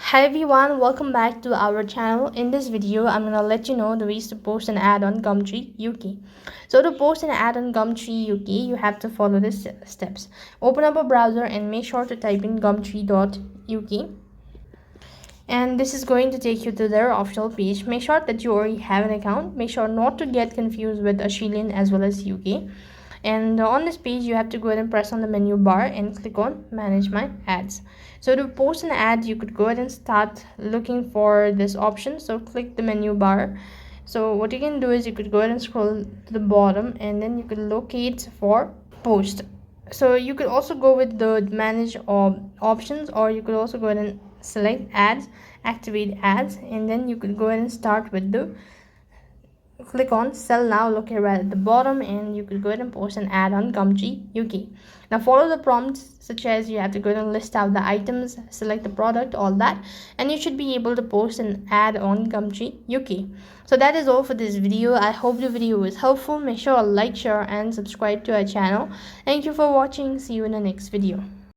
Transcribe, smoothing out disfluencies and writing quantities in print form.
Hi everyone, welcome back to our channel. In this video, I'm gonna let you know the ways to post an ad on Gumtree UK. So to post an ad on Gumtree UK, you have to follow these steps. Open up a browser and make sure to type in gumtree.uk. And this is going to take you to their official page. Make sure that you already have an account. Make sure not to get confused with Australian as well as UK. And on this page, you have to go ahead and press on the menu bar and click on manage my ads. So to post an ad, you could go ahead and start looking for this option. So click the menu bar. So what you can do is you could go ahead and scroll to the bottom and then you could locate for post. So you could also go with the manage options, or you could also go ahead and select ads, activate ads, and then you could go ahead and start with the click on sell now located right at the bottom, and you could go ahead and post an ad on Gumtree UK. Now follow the prompts, such as you have to go ahead and list out the items, select the product, all that, and you should be able to post an ad on Gumtree UK. So that is all for this video. I hope the video was helpful. Make sure to like, share and subscribe to our channel. Thank you for watching. See you in the next video.